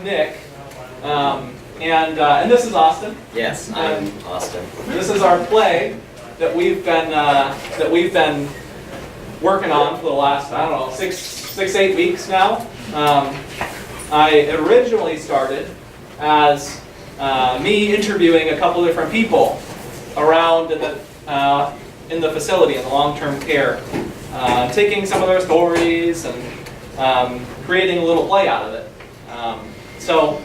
I'm Nick, and this is Austin. Yes, I'm Austin. This is our play that we've been working on for the last, I don't know, 8 weeks now. I originally started as me interviewing a couple different people around in the facility, in the long-term care, taking some of their stories and creating a little play out of it. So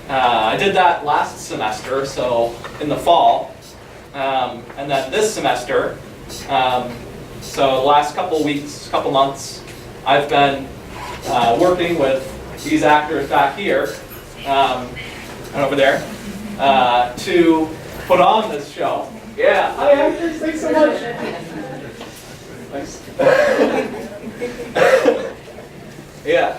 I did that last semester, so in the fall, and then this semester, so the last couple weeks, couple months, I've been working with these actors back here and over there to put on this show. Yeah, hi actors, thanks so much. Thanks. Yeah.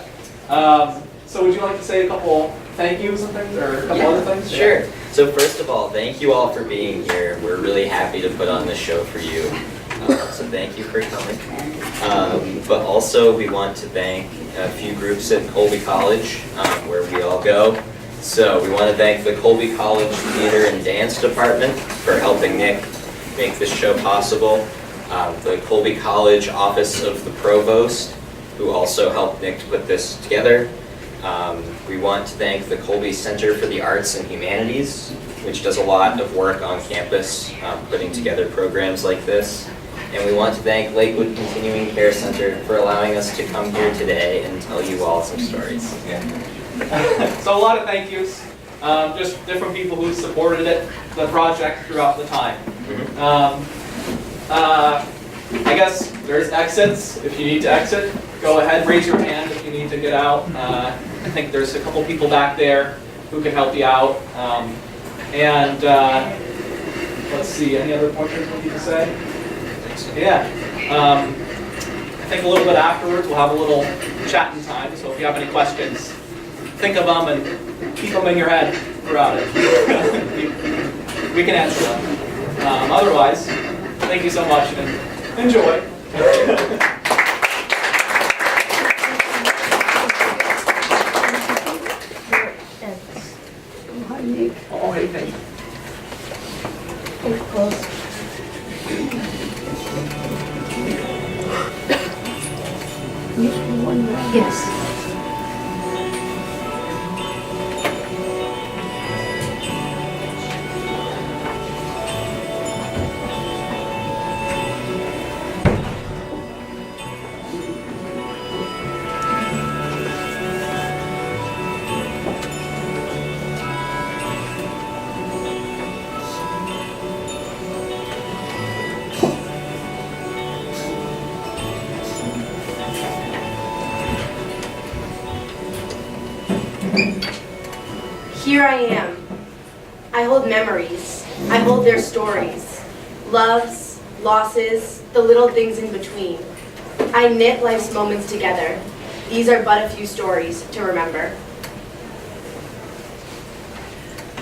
So would you like to say a couple thank yous and things, or a couple other things? Sure. Yeah. So first of all, thank you all for being here. We're really happy to put on this show for you. So thank you for coming. But also we want to thank a few groups at Colby College where we all go. So we want to thank the Colby College Theater and Dance Department for helping Nick make this show possible. The Colby College Office of the Provost, who also helped Nick to put this together. We want to thank the Colby Center for the Arts and Humanities, which does a lot of work on campus putting together programs like this. And we want to thank Lakewood Continuing Care Center for allowing us to come here today and tell you all some stories. Yeah. So a lot of thank yous, just different people who supported the project throughout the time. I guess there's exits. If you need to exit, go ahead, raise your hand if you need to get out. I think there's a couple people back there who can help you out. Let's see, any other points you need to say? Yeah. I think a little bit afterwards we'll have a little chatting time, so if you have any questions, think of them and keep them in your head throughout it. We can answer them. Otherwise, thank you so much and enjoy. Oh, hey, thank you. Yes. Here I am. I hold memories. I hold their stories. Loves, losses, the little things in between. I knit life's moments together. These are but a few stories to remember.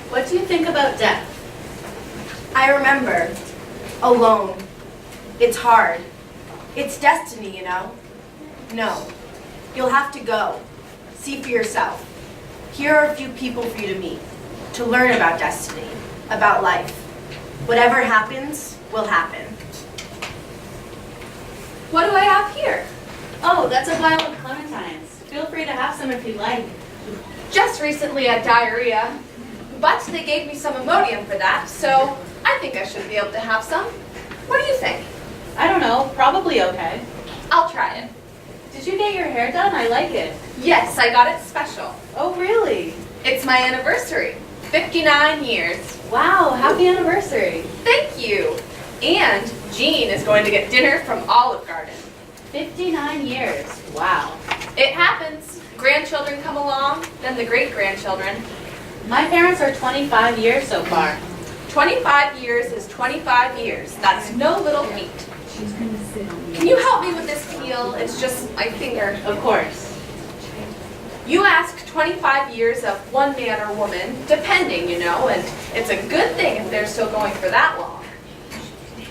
What do you think about death? I remember. Alone. It's hard. It's destiny, you know? No. You'll have to go. See for yourself. Here are a few people for you to meet, to learn about destiny, about life. Whatever happens, will happen. What do I have here? Oh, that's a vial of clementines. Feel free to have some if you'd like. Just recently had diarrhea, but they gave me some Imodium for that, so I think I should be able to have some. What do you think? I don't know, probably okay. I'll try it. Did you get your hair done? I like it. Yes, I got it special. Oh, really? It's my anniversary. 59 years. Wow, happy anniversary. Thank you. And Jean is going to get dinner from Olive Garden. 59 years. Wow. It happens. Grandchildren come along, then the great-grandchildren. My parents are 25 years so far. 25 years is 25 years. That's no little feat. Can you help me with this peel? It's just my finger. Of course. You ask 25 years of one man or woman, depending, you know, and it's a good thing if they're still going for that long.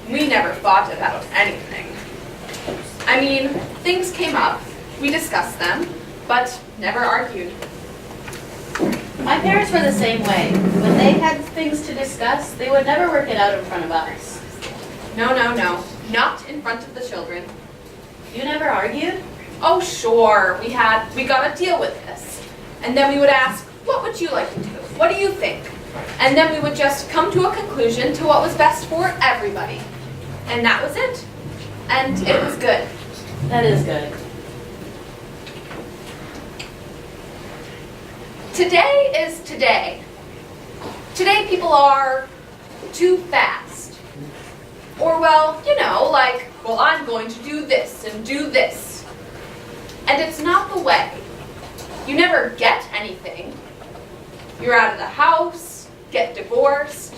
We never fought about anything. I mean, things came up, we discussed them, but never argued. My parents were the same way. When they had things to discuss, they would never work it out in front of us. No, no, no. Not in front of the children. You never argued? Oh, sure. We got to deal with this. And then we would ask, what would you like to do? What do you think? And then we would just come to a conclusion to what was best for everybody. And that was it. And it was good. That is good. Today is today. Today people are too fast. Or, well, you know, like, well, I'm going to do this and do this. And it's not the way. You never get anything. You're out of the house, get divorced.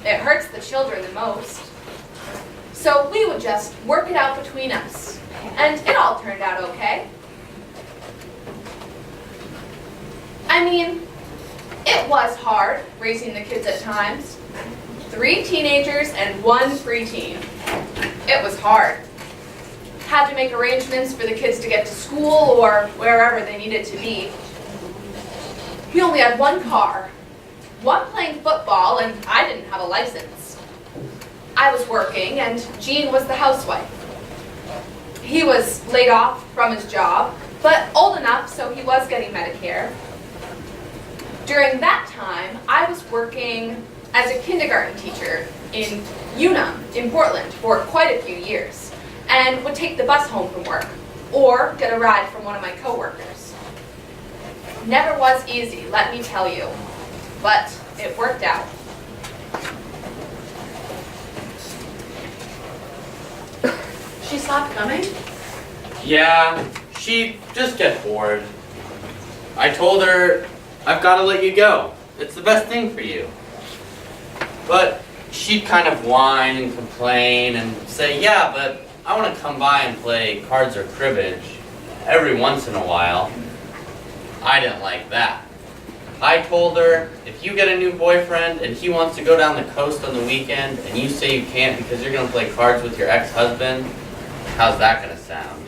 It hurts the children the most. So we would just work it out between us. And it all turned out okay. I mean, it was hard raising the kids at times. 3 teenagers and 1 preteen. It was hard. Had to make arrangements for the kids to get to school or wherever they needed to be. We only had 1 car, 1 playing football, and I didn't have a license. I was working, and Gene was the housewife. He was laid off from his job, but old enough so he was getting Medicare. During that time, I was working as a kindergarten teacher in Unum in Portland for quite a few years, and would take the bus home from work, or get a ride from one of my coworkers. Never was easy, let me tell you, but it worked out. She stopped coming? Yeah, she just get bored. I told her, I've got to let you go. It's the best thing for you. But she'd kind of whine and complain and say, yeah, but I want to come by and play cards or cribbage every once in a while. I didn't like that. I told her, if you get a new boyfriend and he wants to go down the coast on the weekend and you say you can't because you're going to play cards with your ex-husband, how's that going to sound?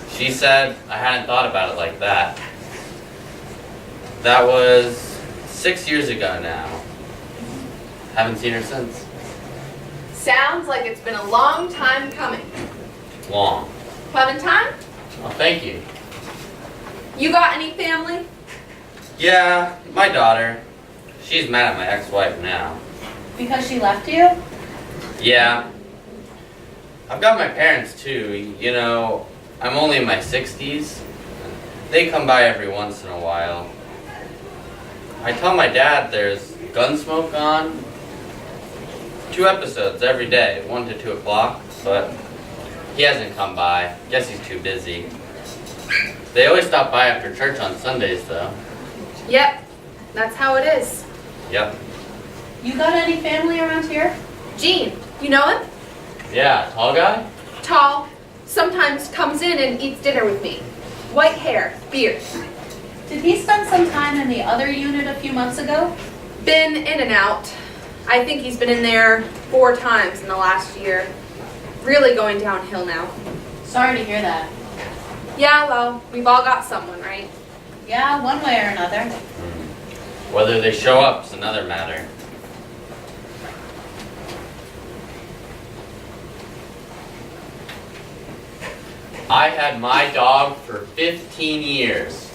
She said I hadn't thought about it like that. That was 6 years ago now. Haven't seen her since. Sounds like it's been a long time coming. Long. Clementine, Well, thank you. you got any family? Yeah, my daughter. She's mad at my ex-wife now. Because she left you? Yeah. I've got my parents too. You know, I'm only in my 60s. They come by every once in a while. I tell my dad there's Gunsmoke on. 2 episodes every day, 1 to 2 o'clock, but he hasn't come by. Guess he's too busy. They always stop by after church on Sundays though. Yep, that's how it is. Yep. You got any family around here? Gene, you know him? Yeah, tall guy? Tall, sometimes comes in and eats dinner with me. White hair, beard. Did he spend some time in the other unit a few months ago? Been in and out. I think he's been in there 4 times in the last year. Really going downhill now. Sorry to hear that. Yeah, well, we've all got someone, right? Yeah, one way or another. Whether they show up is another matter. I had my dog for 15 years.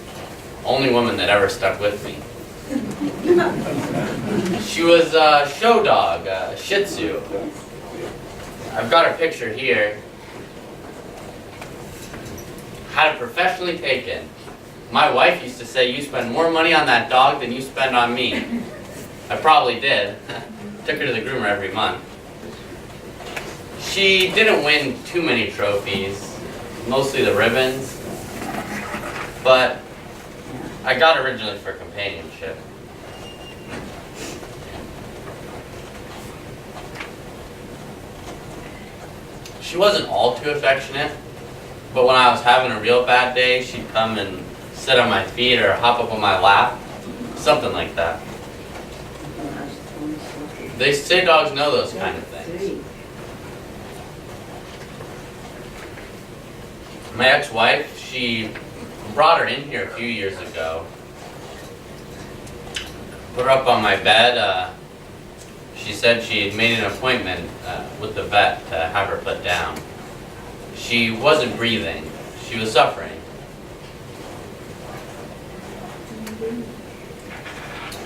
Only woman that ever stuck with me. She was a show dog, a Shih Tzu. I've got her picture here. Had it professionally taken. My wife used to say you spend more money on that dog than you spend on me. I probably did. Took her to the groomer every month. She didn't win too many trophies, mostly the ribbons, but I got her originally for companionship. She wasn't all too affectionate, but when I was having a real bad day, she'd come and sit on my feet or hop up on my lap, something like that. They say dogs know those kind of things. My ex-wife, she brought her in here a few years ago. put her up on my bed. She said she had made an appointment with the vet to have her put down. She wasn't breathing. She was suffering.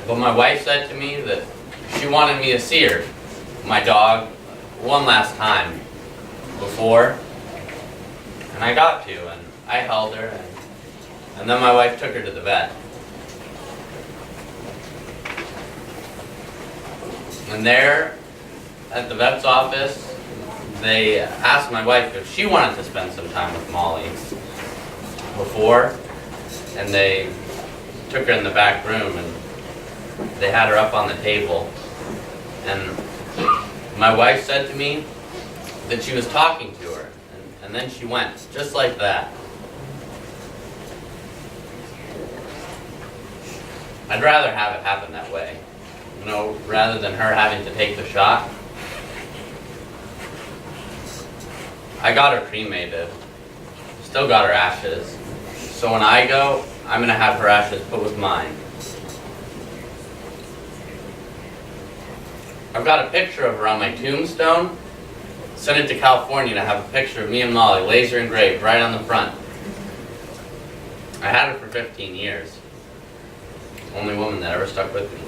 But my wife said to me that she wanted me to see her, my dog, one last time before. And I got to, and I held her, and then my wife took her to the vet. And there, at the vet's office, they asked my wife if she wanted to spend some time with Molly before, and they took her in the back room, and they had her up on the table. And my wife said to me that she was talking to her, and then she went, just like that. I'd rather have it happen that way. You know, rather than her having to take the shot. I got her cremated. Still got her ashes. So when I go, I'm gonna have her ashes put with mine. I've got a picture of her on my tombstone. Sent it to California to have a picture of me and Molly, laser engraved, right on the front. I had her for 15 years. Only woman that ever stuck with me.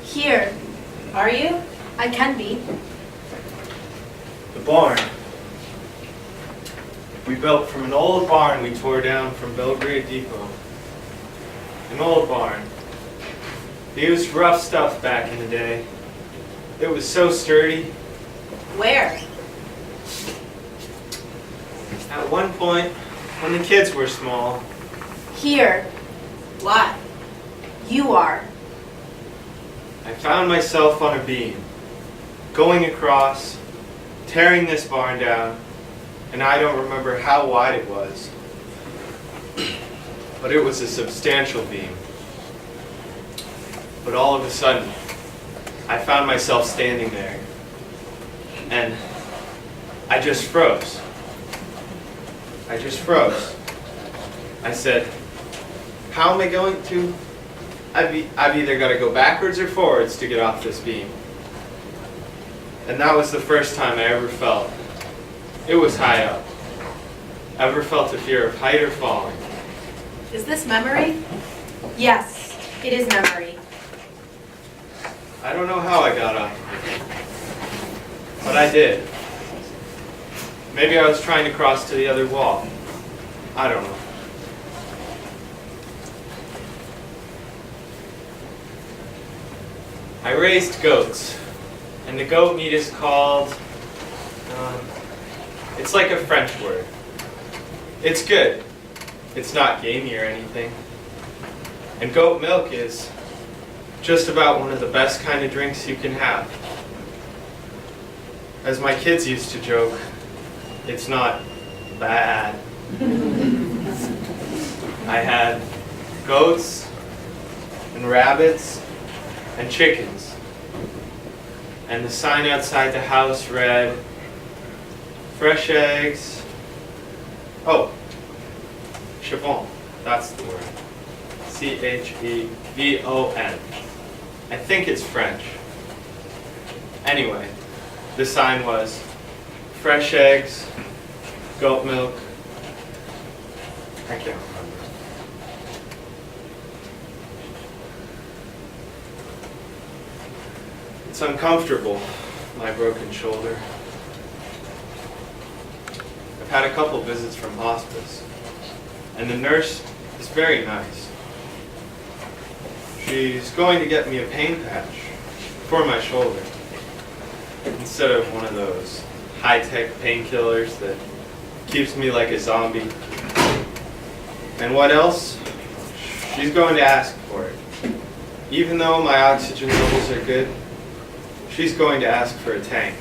Here. Are you? I can be. The barn. We built from an old barn we tore down from Belgrade Depot. An old barn. They used rough stuff back in the day. It was so sturdy. Where? At one point, when the kids were small, Here. Why? You are. I found myself on a beam, going across, tearing this barn down, and I don't remember how wide it was, but it was a substantial beam. But all of a sudden, I found myself standing there, and I just froze. I just froze. I said, how am I going to? I've either got to go backwards or forwards to get off this beam. And that was the first time I ever felt. It was high up. Ever felt a fear of height or falling. Is this memory? Yes, it is memory. I don't know how I got up, but I did. Maybe I was trying to cross to the other wall. I don't know. I raised goats, and the goat meat is called, it's like a French word. It's good. It's not gamey or anything. And goat milk is just about one of the best kind of drinks you can have. As my kids used to joke, it's not bad. I had goats and rabbits and chickens. And the sign outside the house read, fresh eggs. Oh, chevon, that's the word. C-H-E-V-O-N. I think it's French. Anyway, the sign was fresh eggs, goat milk. I can't remember. It's uncomfortable, my broken shoulder. I've had a couple visits from hospice, and the nurse is very nice. She's going to get me a pain patch for my shoulder, instead of one of those high-tech painkillers that keeps me like a zombie. And what else? She's going to ask for it. Even though my oxygen levels are good, she's going to ask for a tank,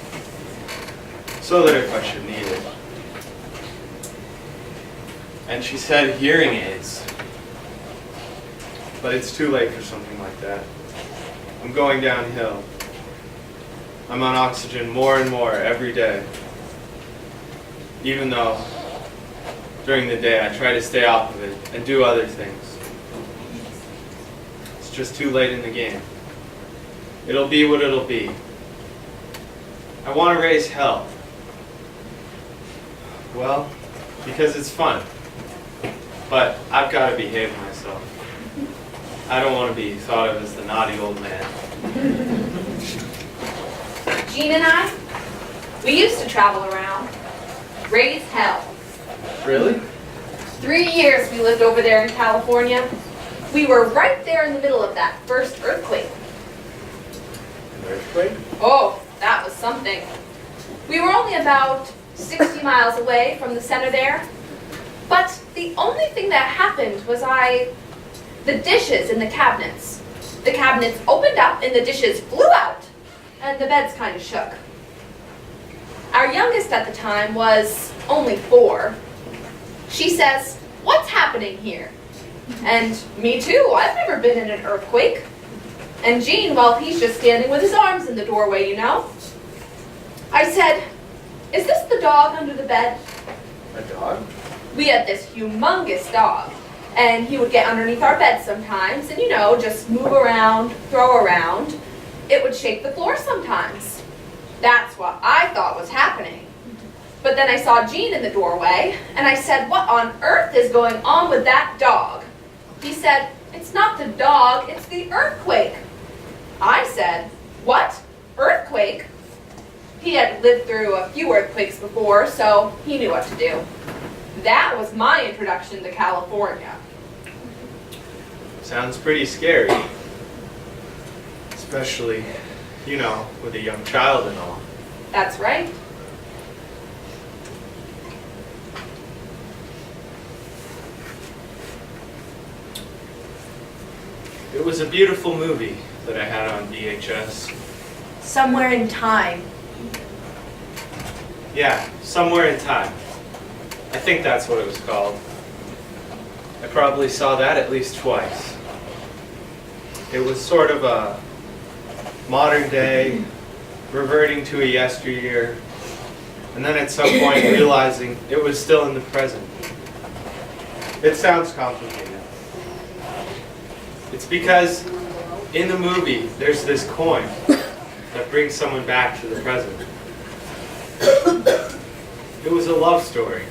so that if I should need it. And she said hearing aids, but it's too late for something like that. I'm going downhill. I'm on oxygen more and more every day. even though during the day I try to stay off of it and do other things. It's just too late in the game. It'll be what it'll be. I want to raise hell. Well, because it's fun. But I've got to behave myself. I don't want to be thought of as the naughty old man. Jean and I, we used to travel around. Raise hell. Really? 3 years we lived over there in California. We were right there in the middle of that first earthquake. An earthquake? Oh, that was something. We were only about 60 miles away from the center there. But the only thing that happened was the dishes in the cabinets. The cabinets opened up and the dishes flew out. And the beds kind of shook. Our youngest at the time was only 4. She says, "What's happening here?" And me too, I've never been in an earthquake. And Gene, well, he's just standing with his arms in the doorway, you know. I said, "Is this the dog under the bed?" A dog? We had this humongous dog. And he would get underneath our bed sometimes and, you know, just move around, throw around. It would shake the floor sometimes. That's what I thought was happening. But then I saw Gene in the doorway, and I said, "What on earth is going on with that dog?" He said, "It's not the dog, it's the earthquake." I said, "What? Earthquake?" He had lived through a few earthquakes before, so he knew what to do. That was my introduction to California. Sounds pretty scary. Especially, you know, with a young child and all. That's right. It was a beautiful movie that I had on VHS. Somewhere in time. Yeah, Somewhere in Time. I think that's what it was called. I probably saw that at least twice. It was sort of a modern day, reverting to a yesteryear, and then at some point realizing it was still in the present. It sounds complicated. It's because in the movie there's this coin that brings someone back to the present. It was a love story,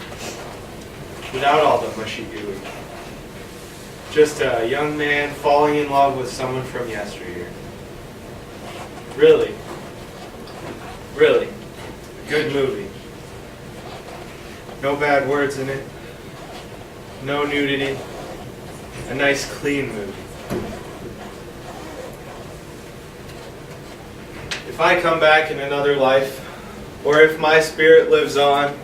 without all the mushy-gooey. Just a young man falling in love with someone from yesteryear. Really, really, a good movie. No bad words in it, no nudity, a nice clean movie. If I come back in another life, or if my spirit lives on,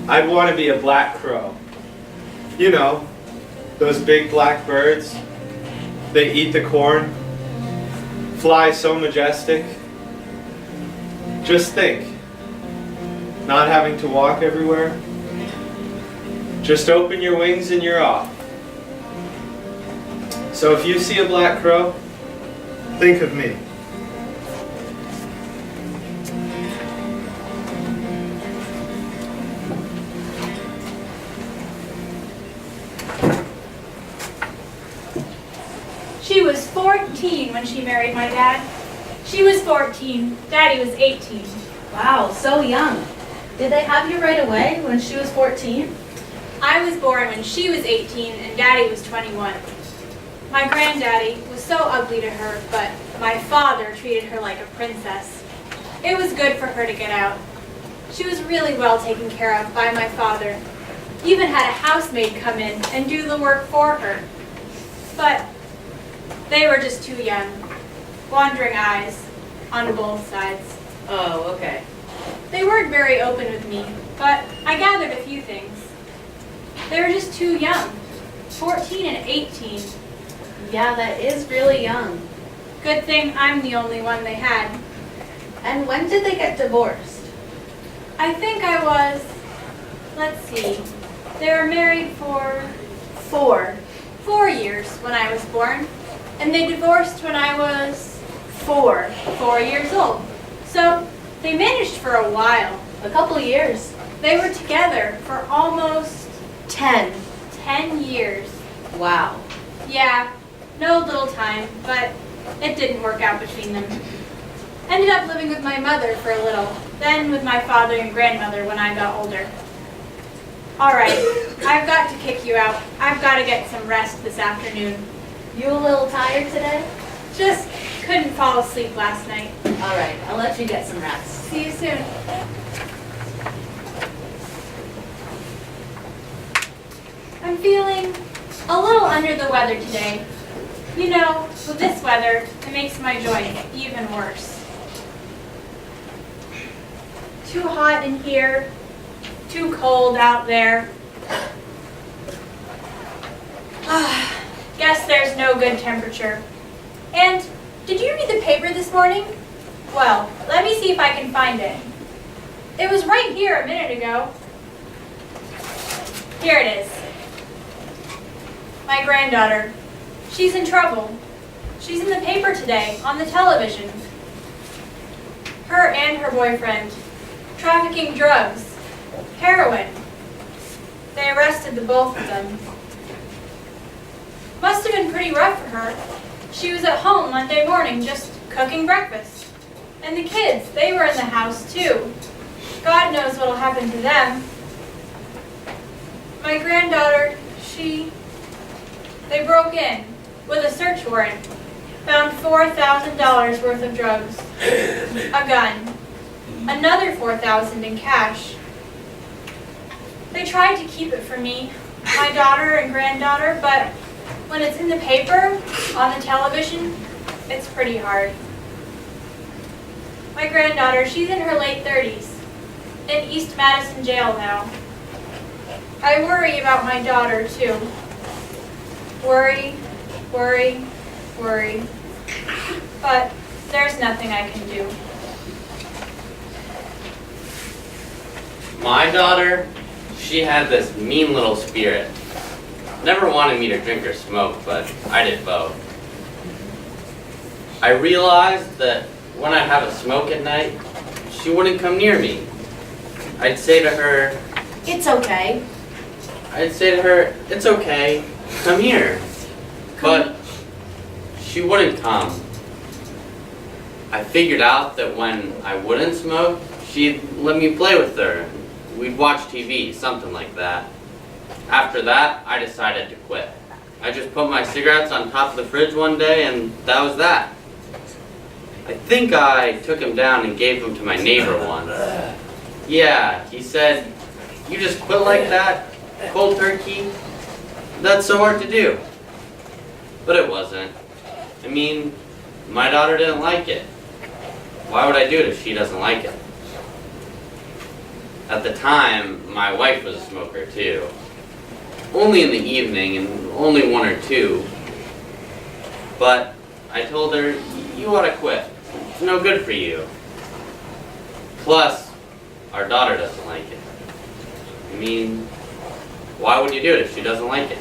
I'd want to be a black crow. You know, those big black birds. They eat the corn, fly so majestic. Just think, not having to walk everywhere. Just open your wings and you're off. So if you see a black crow, think of me. She was 14 when she married my dad. She was 14, Daddy was 18. Wow, so young. Did they have you right away when she was 14? I was born when she was 18 and Daddy was 21. My granddaddy was so ugly to her, but my father treated her like a princess. It was good for her to get out. She was really well taken care of by my father. Even had a housemaid come in and do the work for her. But they were just too young. Wandering eyes on both sides. Oh, okay. They weren't very open with me, but I gathered a few things. They were just too young. 14 and 18. Yeah, that is really young. Good thing I'm the only one they had. And when did they get divorced? I think I was, let's see, they were married for 4 years when I was born, and they divorced when I was 4. 4 years old. So they managed for a while. A couple years. They were together for almost 10. 10 years. Wow. Yeah, no little time, but it didn't work out between them. Ended up living with my mother for a little, then with my father and grandmother when I got older. All right, I've got to kick you out. I've got to get some rest this afternoon. You a little tired today? Just couldn't fall asleep last night. All right, I'll let you get some rest. See you soon. I'm feeling a little under the weather today. You know, with this weather, it makes my joints even worse. Too hot in here, too cold out there. Guess there's no good temperature. And did you read the paper this morning? Well, let me see if I can find it. It was right here a minute ago. Here it is. My granddaughter. She's in trouble. She's in the paper today, on the television. Her and her boyfriend. Trafficking drugs. Heroin. They arrested the both of them. Must have been pretty rough for her. She was at home Monday morning just cooking breakfast. And the kids, they were in the house too. God knows what'll happen to them. My granddaughter, they broke in with a search warrant. Found $4,000 worth of drugs. A gun. Another $4,000 in cash. They tried to keep it from me, my daughter and granddaughter, but when it's in the paper, on the television, it's pretty hard. My granddaughter, she's in her late 30s, in East Madison jail now. I worry about my daughter too. Worry, worry, worry. But there's nothing I can do. My daughter, she had this mean little spirit. Never wanted me to drink or smoke, but I did both. I realized that when I'd have a smoke at night, she wouldn't come near me. I'd say to her, It's okay. it's okay, come here. But she wouldn't come. I figured out that when I wouldn't smoke, she'd let me play with her. We'd watch TV, something like that. After that, I decided to quit. I just put my cigarettes on top of the fridge one day, and that was that. I think I took him down and gave them to my neighbor once. Yeah, he said, "You just quit like that, cold turkey? That's so hard to do." But it wasn't. I mean, my daughter didn't like it. Why would I do it if she doesn't like it? At the time, my wife was a smoker too. Only in the evening and only one or two. But I told her, "You ought to quit. It's no good for you." Plus, our daughter doesn't like it. I mean, why would you do it if she doesn't like it?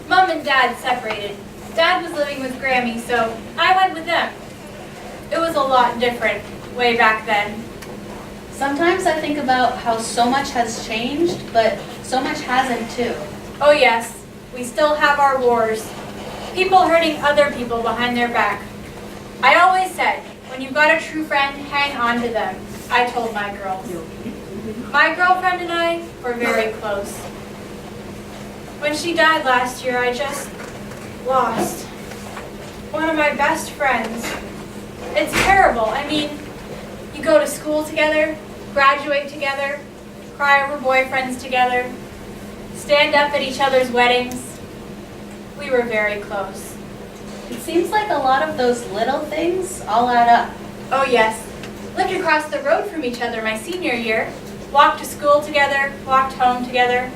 Mom and Dad separated. Dad was living with Grammy, so I went with them. It was a lot different way back then. Sometimes I think about how so much has changed, but so much hasn't too. Oh yes, we still have our wars. People hurting other people behind their back. I always said, when you've got a true friend, hang on to them, I told my girls. My girlfriend and I were very close. When she died last year, I just lost one of my best friends. It's terrible. I mean, you go to school together, graduate together, cry over boyfriends together, stand up at each other's weddings. We were very close. It seems like a lot of those little things all add up. Oh yes, lived across the road from each other my senior year, walked to school together, walked home together.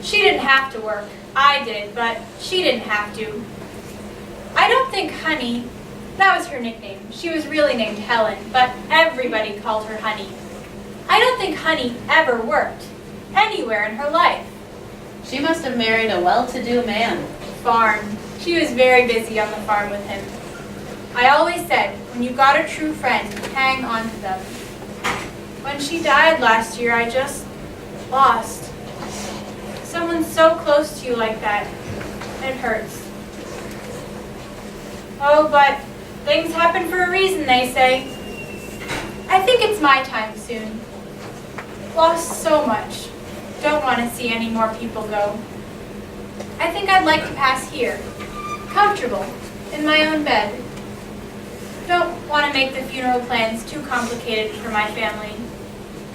She didn't have to work. I did, but she didn't have to. I don't think Honey, that was her nickname. She was really named Helen, but everybody called her Honey. I don't think Honey ever worked, anywhere in her life. She must have married a well-to-do man. Farm. She was very busy on the farm with him. I always said, when you got a true friend, hang on to them. When she died last year, I just lost. Someone so close to you like that, it hurts. Oh, but things happen for a reason, they say. I think it's my time soon. Lost so much. Don't want to see any more people go. I think I'd like to pass here, comfortable, in my own bed. Don't want to make the funeral plans too complicated for my family.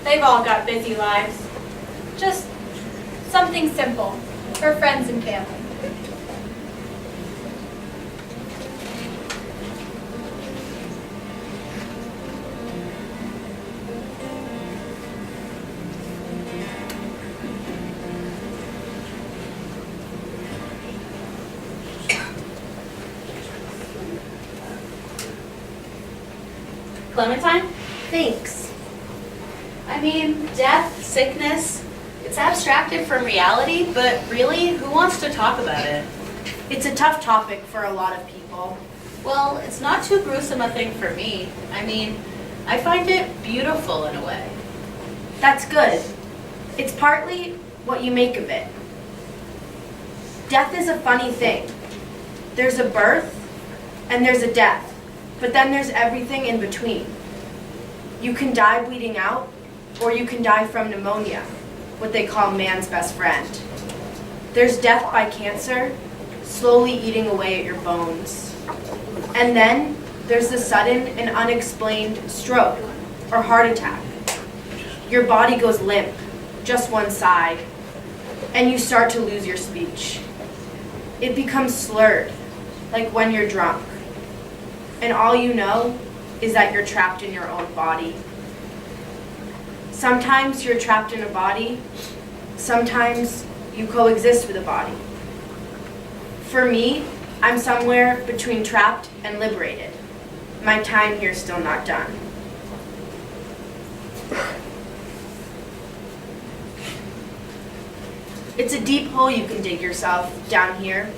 They've all got busy lives. Just something simple for friends and family. Clementine? Thanks. I mean, death, sickness, it's abstracted from reality, but really, who wants to talk about it? It's a tough topic for a lot of people. Well, it's not too gruesome a thing for me. I mean, I find it beautiful in a way. That's good. It's partly what you make of it. Death is a funny thing. There's a birth and there's a death, but then there's everything in between. You can die bleeding out, or you can die from pneumonia, what they call man's best friend. There's death by cancer, slowly eating away at your bones. And then there's the sudden and unexplained stroke or heart attack. Your body goes limp, just one side, and you start to lose your speech. It becomes slurred, like when you're drunk. And all you know is that you're trapped in your own body. Sometimes you're trapped in a body, sometimes you coexist with a body. For me, I'm somewhere between trapped and liberated. My time here's still not done. It's a deep hole you can dig yourself down here.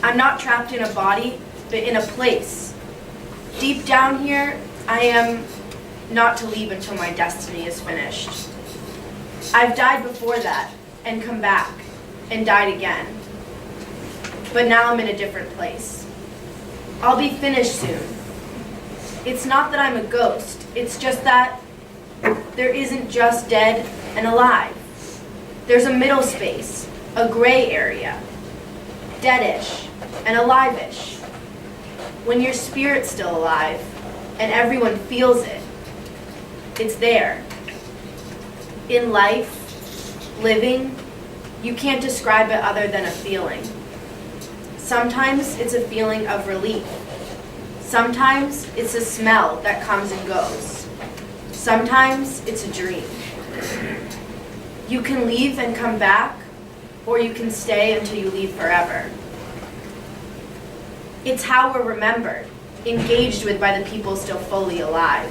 I'm not trapped in a body, but in a place. Deep down here, I am not to leave until my destiny is finished. I've died before that, and come back, and died again. But now I'm in a different place. I'll be finished soon. It's not that I'm a ghost, it's just that there isn't just dead and alive. There's a middle space, a gray area, deadish and alive-ish. When your spirit's still alive, and everyone feels it, it's there. In life, living, you can't describe it other than a feeling. Sometimes it's a feeling of relief. Sometimes it's a smell that comes and goes. Sometimes it's a dream. You can leave and come back, or you can stay until you leave forever. It's how we're remembered, engaged with by the people still fully alive.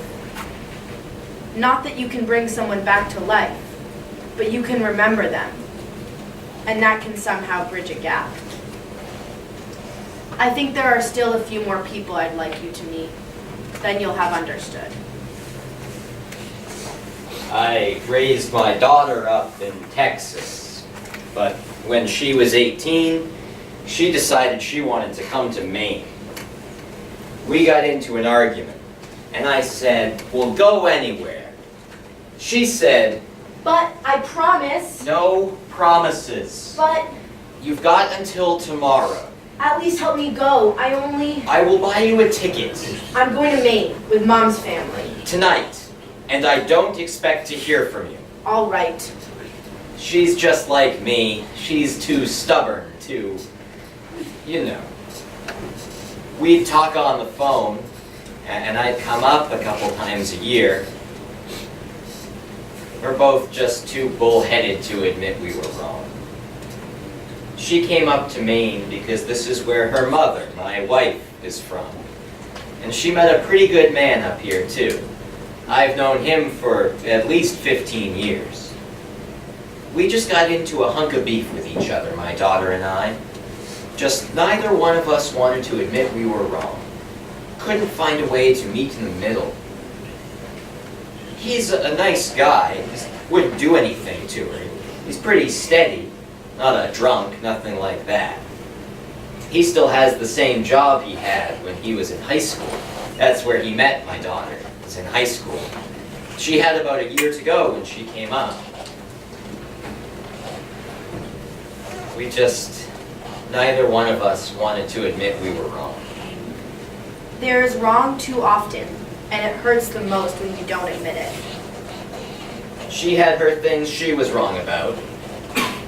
Not that you can bring someone back to life, but you can remember them, and that can somehow bridge a gap. I think there are still a few more people I'd like you to meet, then you'll have understood. I raised my daughter up in Texas, but when she was 18, she decided she wanted to come to Maine. We got into an argument, and I said, "We'll go anywhere." She said, But I promise. "No promises. But You've got until tomorrow. at least help me go. I will buy you a ticket I'm going to Maine with Mom's family. tonight, and I don't expect to hear from you." All right. She's just like me. She's too stubborn to, We'd talk on the phone, and I'd come up a couple times a year. We're both just too bullheaded to admit we were wrong. She came up to Maine because this is where her mother, my wife, is from. And she met a pretty good man up here, too. I've known him for at least 15 years. We just got into a hunk of beef with each other, my daughter and I. Just neither one of us wanted to admit we were wrong. Couldn't find a way to meet in the middle. He's a nice guy, just wouldn't do anything to her. He's pretty steady, not a drunk, nothing like that. He still has the same job he had when he was in high school. That's where he met my daughter, was in high school. She had about a year to go when she came up. We just, neither one of us wanted to admit we were wrong. There is wrong too often, and it hurts the most when you don't admit it. She had her things she was wrong about,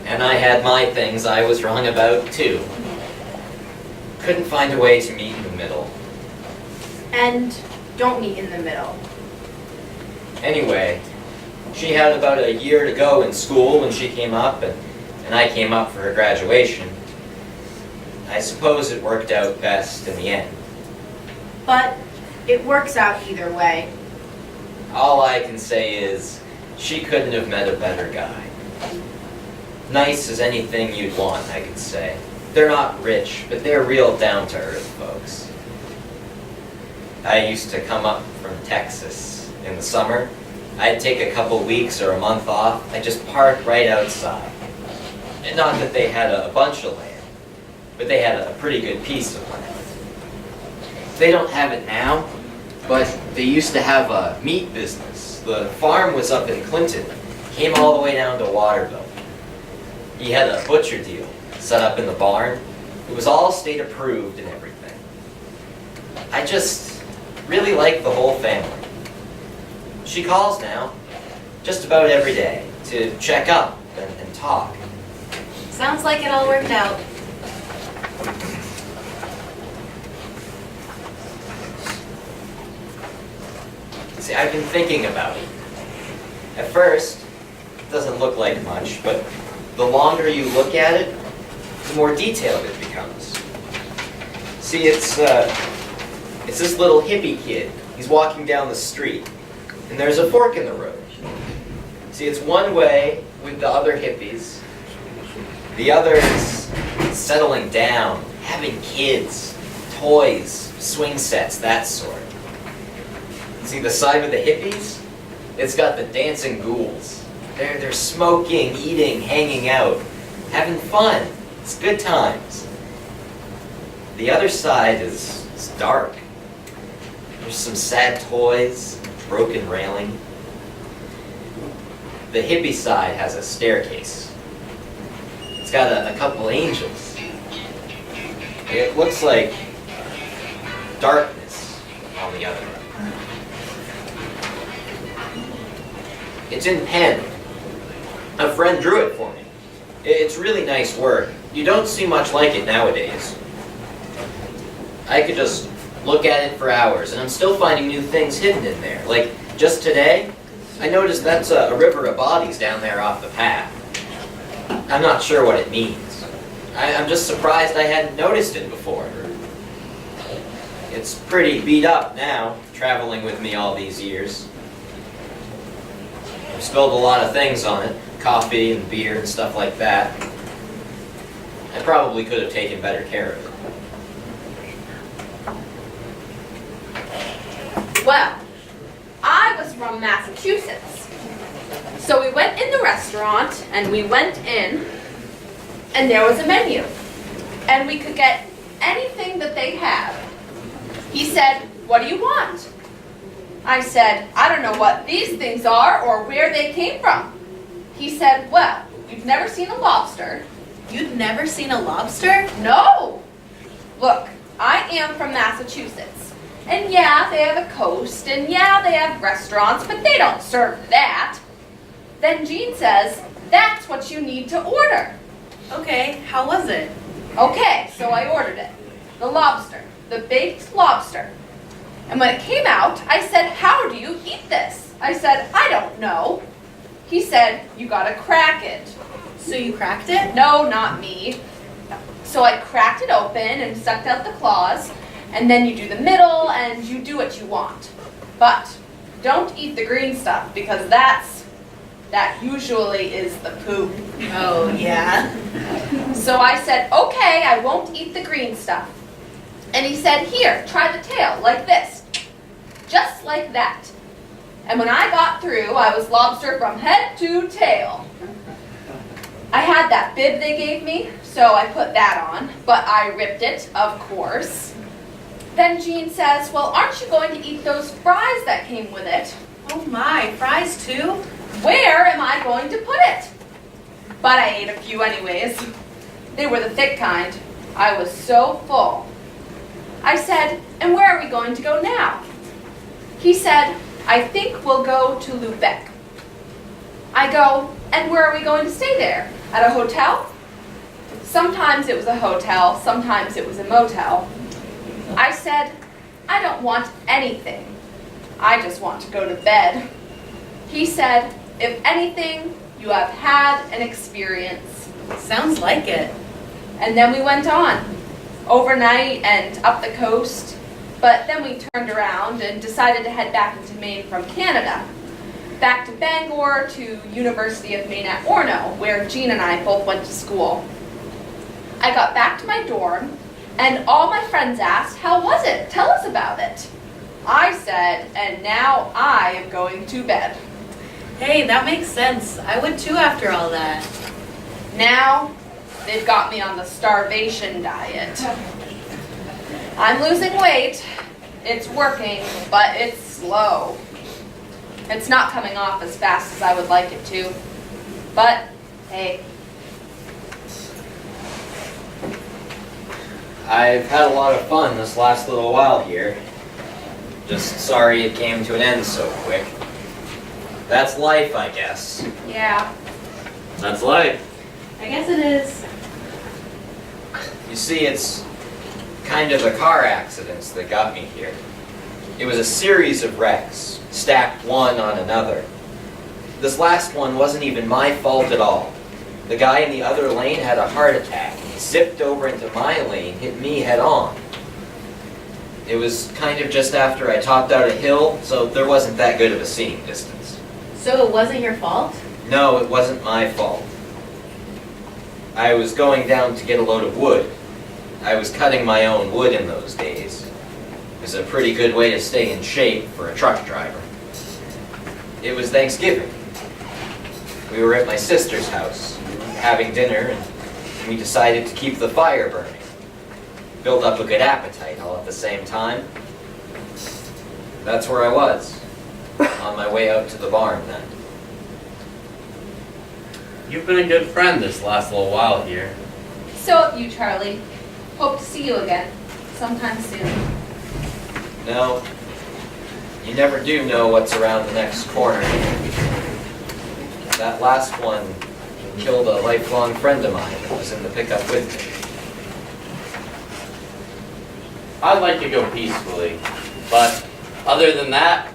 and I had my things I was wrong about too. Couldn't find a way to meet in the middle. And don't meet in the middle. Anyway, she had about a year to go in school when she came up, and I came up for her graduation. I suppose it worked out best in the end. But it works out either way. All I can say is, she couldn't have met a better guy. Nice as anything you'd want, I could say. They're not rich, but they're real down-to-earth folks. I used to come up from Texas in the summer. I'd take a couple weeks or a month off. I'd just park right outside. And not that they had a bunch of land, but they had a pretty good piece of land. They don't have it now, but they used to have a meat business. The farm was up in Clinton, came all the way down to Waterville. He had a butcher deal set up in the barn. It was all state approved and everything. I just really like the whole family. She calls now, just about every day, to check up and talk. Sounds like it all worked out. See, I've been thinking about it. At first, it doesn't look like much, but the longer you look at it, the more detailed it becomes. See, it's this little hippie kid. He's walking down the street, and there's a fork in the road. See, it's one way with the other hippies. The other is settling down, having kids, toys, swing sets, that sort. See, the side with the hippies, it's got the dancing ghouls. They're smoking, eating, hanging out, having fun. It's good times. The other side is dark. There's some sad toys, broken railing. The hippie side has a staircase. It's got a couple angels. It looks like darkness on the other end. It's in pen. A friend drew it for me. It's really nice work. You don't see much like it nowadays. I could just look at it for hours, and I'm still finding new things hidden in there. Like, just today, I noticed that's a river of bodies down there off the path. I'm not sure what it means. I'm just surprised I hadn't noticed it before. It's pretty beat up now, traveling with me all these years. I've spilled a lot of things on it, coffee and beer and stuff like that. I probably could have taken better care of it. Well, I was from Massachusetts. So we went in the restaurant, and we went in, and there was a menu. And we could get anything that they have. He said, "What do you want?" I said, "I don't know what these things are or where they came from." He said, "Well, you've never seen a lobster." You'd never seen a lobster? No! Look, I am from Massachusetts. And yeah, they have a coast, and yeah, they have restaurants, but they don't serve that. Then Jean says, "That's what you need to order." Okay, how was it? Okay, so I ordered it. The lobster, the baked lobster. And when it came out, I said, "How do you eat this?" I said, "I don't know." He said, "You gotta crack it." So you cracked it? No, not me. So I cracked it open and sucked out the claws, and then you do the middle and you do what you want. But don't eat the green stuff because that's That usually is the poop. Oh, yeah. So I said, okay, I won't eat the green stuff. And he said, here, try the tail, like this. Just like that. And when I got through, I was lobster from head to tail. I had that bib they gave me, so I put that on, but I ripped it, of course. Then Jean says, well, aren't you going to eat those fries that came with it? Oh my, fries too? Where am I going to put it? But I ate a few anyways. They were the thick kind. I was so full. I said, and where are we going to go now? He said, I think we'll go to Lubeck. I go, and where are we going to stay there? At a hotel? Sometimes it was a hotel, sometimes it was a motel. I said, I don't want anything. I just want to go to bed. He said, if anything, you have had an experience. Sounds like it. And then we went on, overnight and up the coast. But then we turned around and decided to head back into Maine from Canada. Back to Bangor, to University of Maine at Orono, where Jean and I both went to school. I got back to my dorm, and all my friends asked, how was it? Tell us about it. I said, and now I am going to bed. Hey, that makes sense. I would too after all that. Now, they've got me on the starvation diet. I'm losing weight. It's working, but it's slow. It's not coming off as fast as I would like it to. But, hey. I've had a lot of fun this last little while here. Just sorry it came to an end so quick. That's life, I guess. Yeah. That's life. I guess it is. You see, it's kind of the car accidents that got me here. It was a series of wrecks, stacked one on another. This last one wasn't even my fault at all. The guy in the other lane had a heart attack. He zipped over into my lane, hit me head on. It was kind of just after I topped out a hill, so there wasn't that good of a seeing distance. So it wasn't your fault? No, it wasn't my fault. I was going down to get a load of wood. I was cutting my own wood in those days. It was a pretty good way to stay in shape for a truck driver. It was Thanksgiving. We were at my sister's house, having dinner, and we decided to keep the fire burning. Build up a good appetite all at the same time. That's where I was, on my way out to the barn then. You've been a good friend this last little while here. So have you, Charlie. Hope to see you again sometime soon. No, you never do know what's around the next corner. That last one killed a lifelong friend of mine that was in the pickup with me. I'd like to go peacefully, but other than that,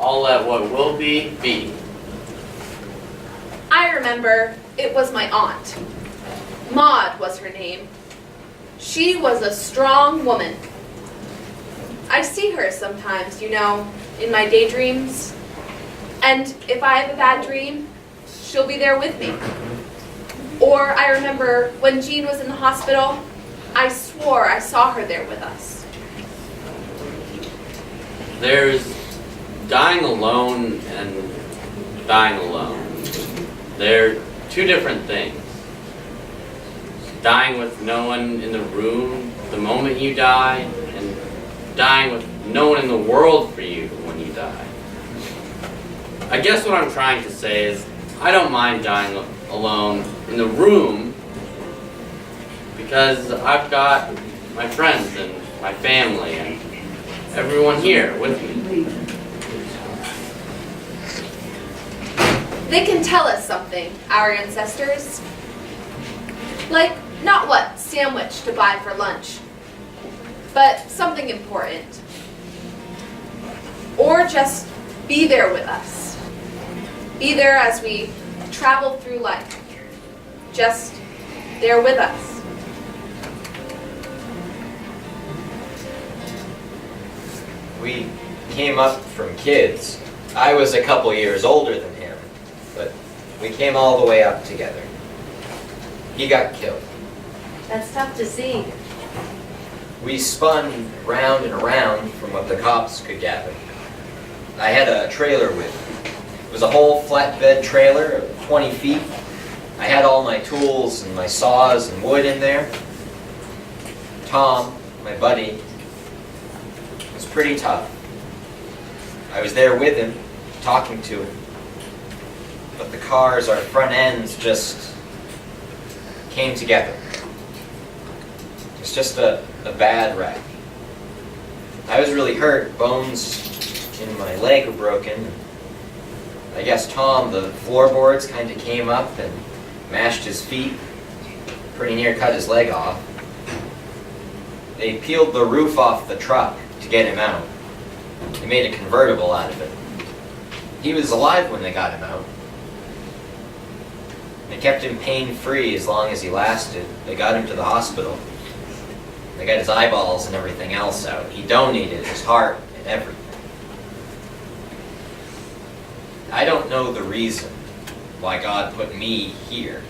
I'll let what will be. I remember it was my aunt. Maud was her name. She was a strong woman. I see her sometimes, you know, in my daydreams. And if I have a bad dream, she'll be there with me. Or I remember when Jean was in the hospital, I swore I saw her there with us. There's dying alone and dying alone. They're two different things. Dying with no one in the room the moment you die, and dying with no one in the world for you when you die. I guess what I'm trying to say is, I don't mind dying alone in the room because I've got my friends and my family and everyone here with me. They can tell us something, our ancestors. Like, not what sandwich to buy for lunch, but something important. Or just be there with us. Be there as we travel through life. Just there with us. We came up from kids. I was a couple years older than him, but We came all the way up together. He got killed. That's tough to see. We spun round and around from what the cops could gather. I had a trailer with me. It was a whole flatbed trailer of 20 feet. I had all my tools and my saws and wood in there. Tom, my buddy, was pretty tough. I was there with him, talking to him. But the cars, our front ends, just came together. It's just a bad wreck. I was really hurt. Bones in my leg were broken. I guess Tom, the floorboards kind of came up and mashed his feet. Pretty near cut his leg off. They peeled the roof off the truck to get him out. They made a convertible out of it. He was alive when they got him out. They kept him pain-free as long as he lasted. They got him to the hospital. They got his eyeballs and everything else out. He donated his heart and everything. I don't know the reason why God put me here.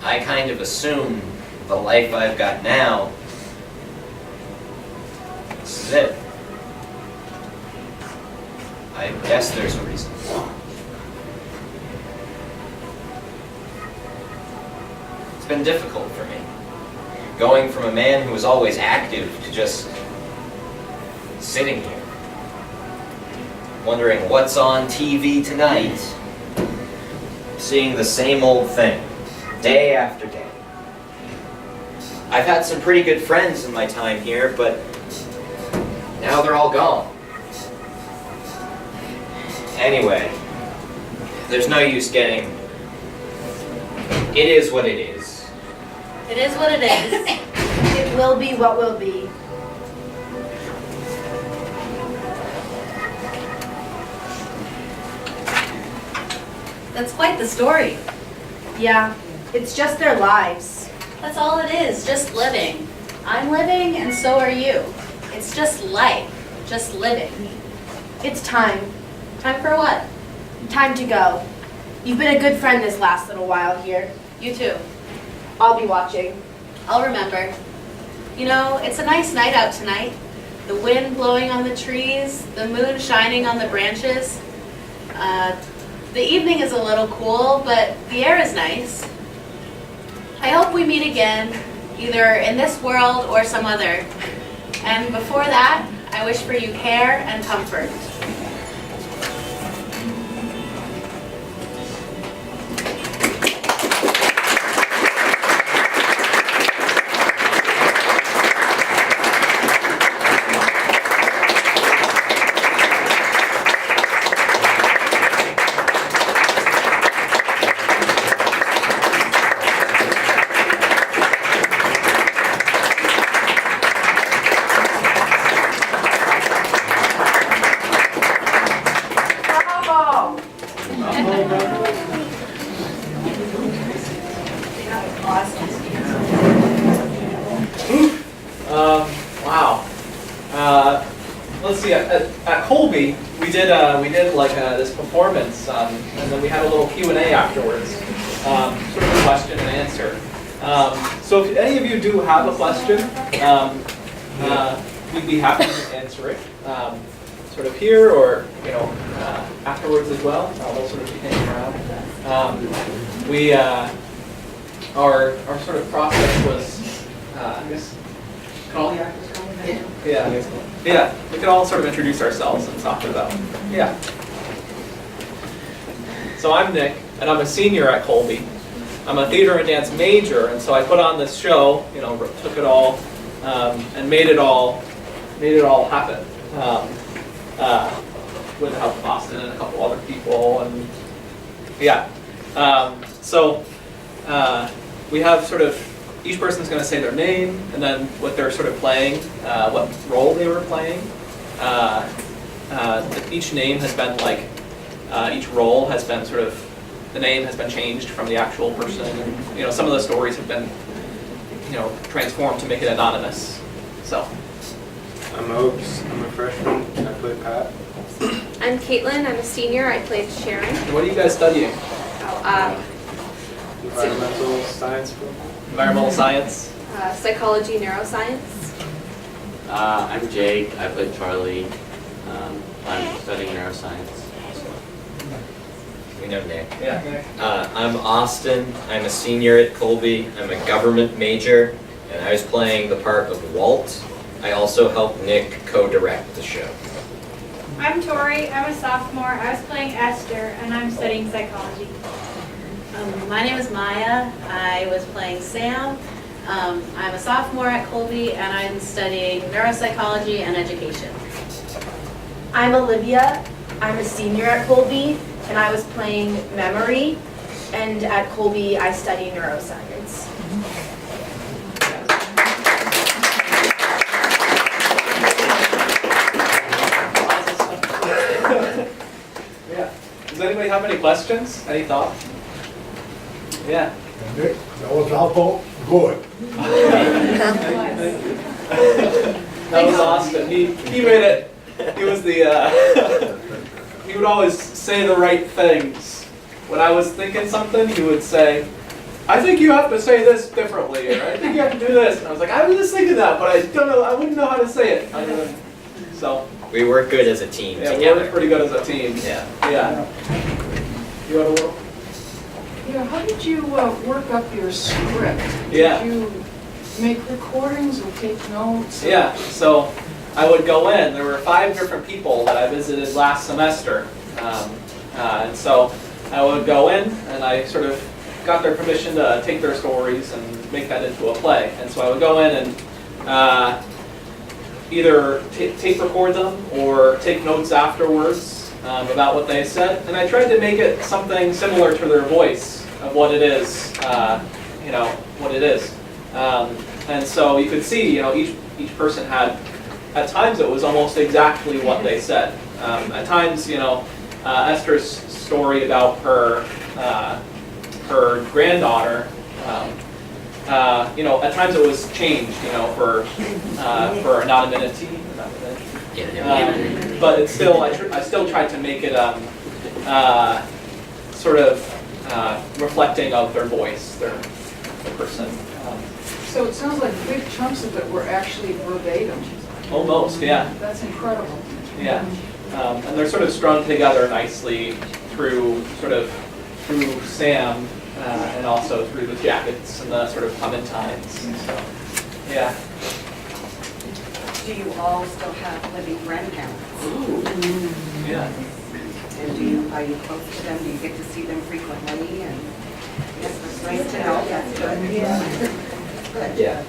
I kind of assume the life I've got now, this is it. I guess there's a reason. It's been difficult for me. Going from a man who was always active to just sitting here, wondering what's on TV tonight, seeing the same old thing, day after day. I've had some pretty good friends in my time here, but now they're all gone. Anyway, there's no use getting... It is what it is. It is what it is. It will be what will be. That's quite the story. Yeah, it's just their lives. That's all it is, just living. I'm living and so are you. It's just life, just living. It's time. Time for what? Time to go. You've been a good friend this last little while here. You too. I'll be watching. I'll remember. You know, it's a nice night out tonight. The wind blowing on the trees, the moon shining on the branches. The evening is a little cool, but the air is nice. I hope we meet again, either in this world or some other. And before that, I wish for you care and comfort. Wow. Let's see. At Colby, we did like this performance, and then we had a little Q&A afterwards, sort of a question and answer. So if any of you do have a question, we'd be happy to answer it, sort of here or afterwards as well. We'll sort of be hanging around. Our sort of process was, I guess, can all the actors come in? Yeah. Yeah, we could all sort of introduce ourselves and talk about. Yeah. So I'm Nick, and I'm a senior at Colby. I'm a theater and dance major, and so I put on this show, took it all, and made it all happen. With the help of Austin and a couple other people, and yeah. So we have sort of, each person's going to say their name and then what they're sort of playing, what role they were playing. Each name has been each role has been sort of, the name has been changed from the actual person, and some of the stories have been transformed to make it anonymous. So. I'm Oaks. I'm a freshman. I play Pat. I'm Caitlin. I'm a senior. I played Sharon. What are you guys studying? Environmental science group. Environmental science. Psychology, neuroscience. I'm Jake. I play Charlie. I'm studying neuroscience. We know Nick. Yeah. I'm Austin. I'm a senior at Colby. I'm a government major, and I was playing the part of Walt. I also helped Nick co-direct the show. I'm Tori. I'm a sophomore. I was playing Esther, and I'm studying psychology. My name is Maya. I was playing Sam. I'm a sophomore at Colby, and I'm studying neuropsychology and education. I'm Olivia. I'm a senior at Colby, and I was playing memory. And at Colby, I study neuroscience. Yeah. Does anybody have any questions? Any thoughts? Yeah. Nick, that was awful good. That was Austin. He made it. He was the, he would always say the right things. When I was thinking something, he would say, I think you have to say this differently, or I think you have to do this. And I was like, I was just thinking that, but I don't know, I wouldn't know how to say it. So, We work good as a team yeah, we together. worked pretty good as a team. Yeah. Yeah. You want to? Yeah, how did you work up your script? Yeah. Did you make recordings or take notes? Yeah, so I would go in. There were 5 different people that I visited last semester. And so I would go in and I sort of got their permission to take their stories and make that into a play. And so I would go in and either tape record them or take notes afterwards about what they said. And I tried to make it something similar to their voice of what it is, what it is. And so you could see, each person had, at times it was almost exactly what they said. At times, Esther's story about her granddaughter, at times it was changed, for anonymity. But it's still, I still tried to make it sort of reflecting of their voice, the person. So it sounds like big chunks of it were actually verbatim. Almost, yeah. That's incredible. Yeah. And they're sort of strung together nicely through Sam and also through the jackets and the sort of clementines. So, yeah. Do you all still have living grandparents? Ooh. Yeah. And are you close to them? Do you get to see them frequently? And yes, it's nice to know. That's good. Yeah. Good. Yeah.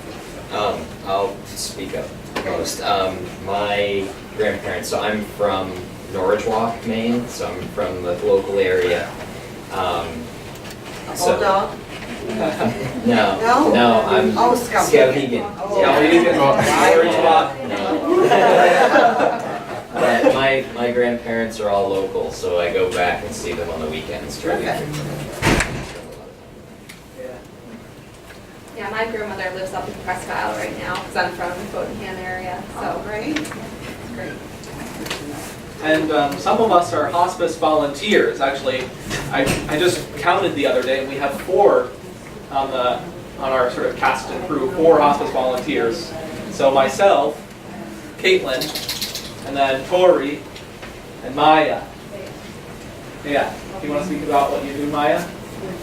I'll speak up most. My grandparents, so I'm from Norwich Walk, Maine, so I'm from the local area. A bulldog? No, I'm Oh, Scout. Skowhegan. Oh. But my grandparents are all local, so I go back and see them on the weekends. Terrific. Yeah, my grandmother lives up in Presque Isle right now because I'm from the Bodenham area. So Great. it's great. And some of us are hospice volunteers. Actually, I just counted the other day, and we have 4 on our sort of cast and crew, 4 hospice volunteers. So myself, Caitlin, and then Tori, and Maya. Yeah. Do you want to speak about what you do, Maya?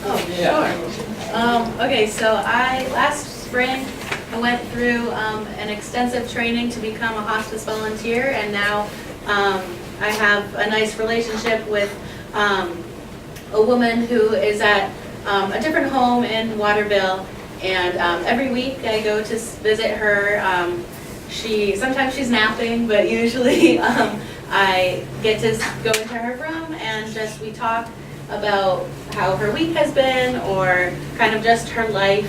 Oh, Yeah. sure. Okay, so last spring, I went through an extensive training to become a hospice volunteer, and now I have a nice relationship with a woman who is at a different home in Waterville, and every week I go to visit her. Sometimes she's napping, but usually I get to go into her room and we talk about how her week has been or kind of just her life.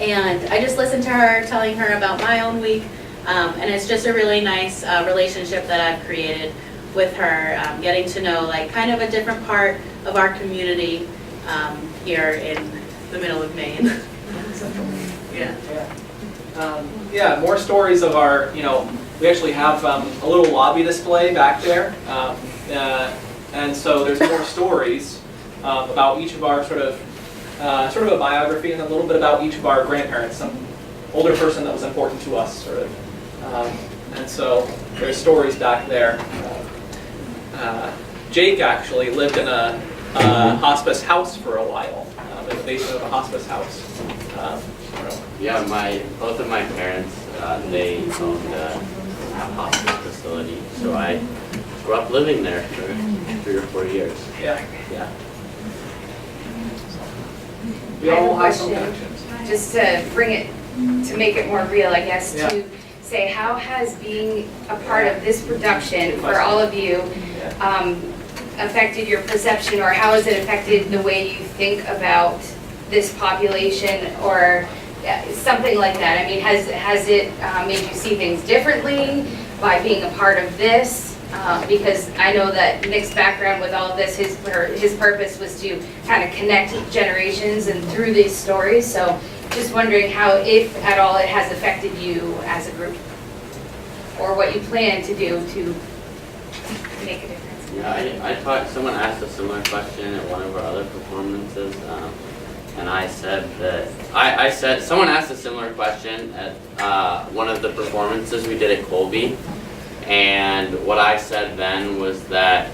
And I just listen to her telling her about my own week. And it's just a really nice relationship that I've created with her, getting to know like kind of a different part of our community here in the middle of Maine. Yeah, more stories of our, we actually have a little lobby display back there. And so there's more stories about each of our sort of a biography, and a little bit about each of our grandparents, some older person that was important to us, sort of. And so there's stories back there. Jake actually lived in a hospice house for a while, in the basement of a hospice house. Yeah, both of my parents, they owned a hospice facility, so I grew up living there for 3 or 4 years. Yeah. We I have a all have some question. connections. Just to bring it, to make it more real, I guess, Yeah. to say, how has being a part of this production for all of you affected your perception, or how has it affected the way you think about this population, or something like that? I mean, has it made you see things differently by being a part of this? Because I know that Nick's background with all of this, his purpose was to kind of connect generations and through these stories. So just wondering how, if at all, it has affected you as a group, or what you plan to do to make a difference. Yeah, someone asked a similar question at one of our other performances, and I said that, someone asked a similar question at one of the performances we did at Colby, and what I said then was that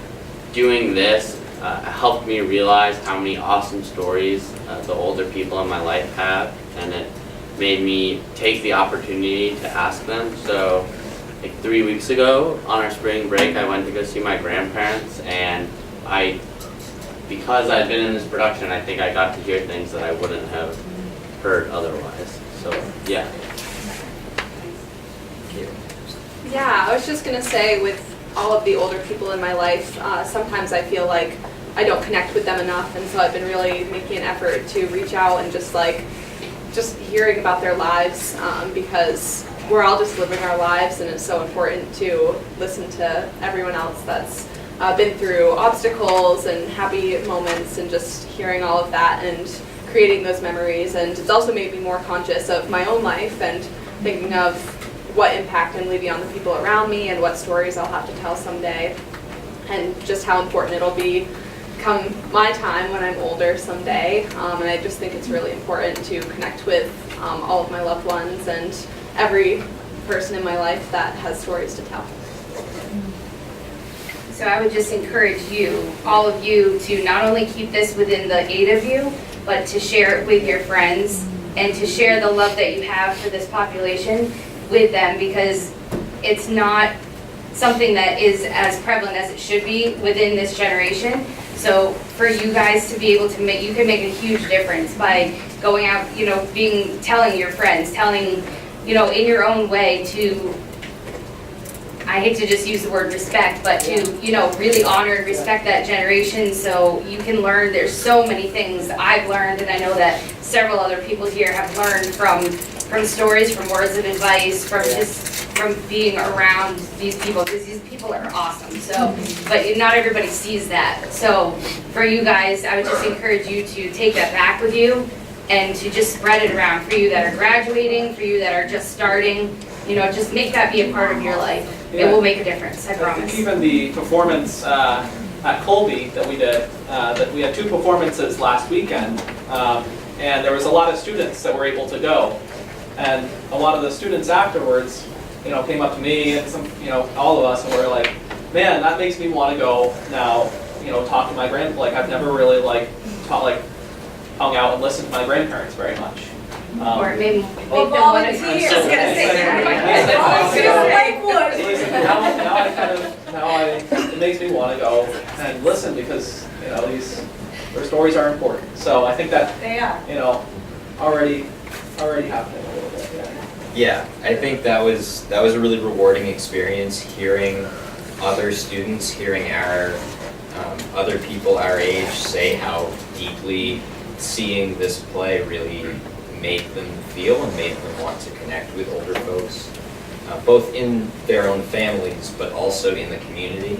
doing this helped me realize how many awesome stories the older people in my life have, and it made me take the opportunity to ask them. So like 3 weeks ago on our spring break, I went to go see my grandparents, and because I'd been in this production, I think I got to hear things that I wouldn't have heard otherwise. So yeah. Yeah, I was just going to say, with all of the older people in my life, sometimes I feel like I don't connect with them enough, and so I've been really making an effort to reach out and just hearing about their lives, because we're all just living our lives, and it's so important to listen to everyone else that's been through obstacles and happy moments, and just hearing all of that and creating those memories. And it's also made me more conscious of my own life and thinking of what impact I'm leaving on the people around me, and what stories I'll have to tell someday, and just how important it'll be come my time when I'm older someday. And I just think it's really important to connect with all of my loved ones and every person in my life that has stories to tell. So I would just encourage you, all of you, to not only keep this within the 8 of you, but to share it with your friends, and to share the love that you have for this population with them, because it's not something that is as prevalent as it should be within this generation. So for you guys to be able to you can make a huge difference by going out, telling your friends, telling, in your own way, to, I hate to just use the word respect, but to, really honor and respect that generation, so you can learn. There's so many things I've learned, and I know that several other people here have learned from stories, from words of advice, from being around these people, because these people are awesome. So, but not everybody sees that. So for you guys, I would just encourage you to take that back with you, and to just spread it around. For you that are graduating, for you that are just starting, just make that be a part of your life. Yeah. It will make a difference, I I promise. think even the performance at Colby that we did, that we had 2 performances last weekend, and there was a lot of students that were able to go. And a lot of the students afterwards, came up to me and some, all of us, and were like, man, that makes me want to go now, talk to my I've never really hung out and listened to my grandparents very much. Or it made them Or want to. volunteer. I was gonna say Lakewood. It makes me want to go and listen, because, their stories are important. So I think that, They are. already happening a little bit, Yeah, I think that was a really rewarding experience, hearing other students, hearing our other people our age say how deeply seeing this play really made them feel and made them want to connect with older folks, both in their own families but also in the community.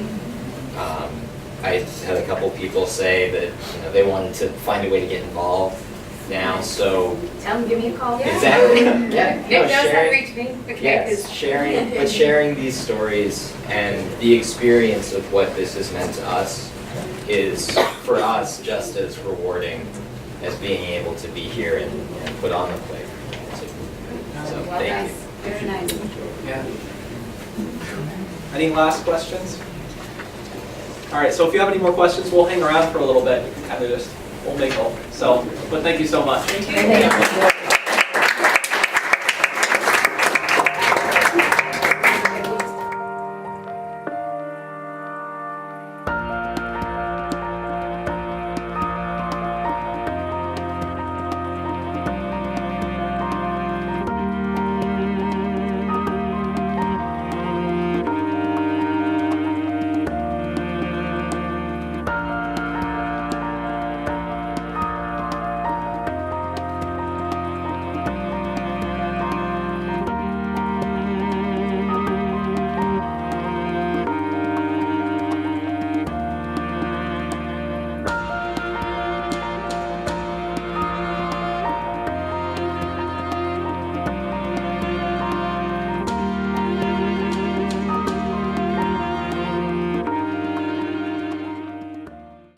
I had a couple people say that they wanted to find a way to get involved now, so Tell them, give me a call. exactly, yeah. Nick no, knows how to sharing- reach me. Okay, Yes, 'cause- sharing these stories and the experience of what this has meant to us is, for us, just as rewarding as being able to be here and put on the play. So, Well thank done. you. Very nice. Yeah. Any last questions? All right, so if you have any more questions, we'll hang around for a little bit. You can kind of just, we'll mingle. So, but thank you so much. Thank you.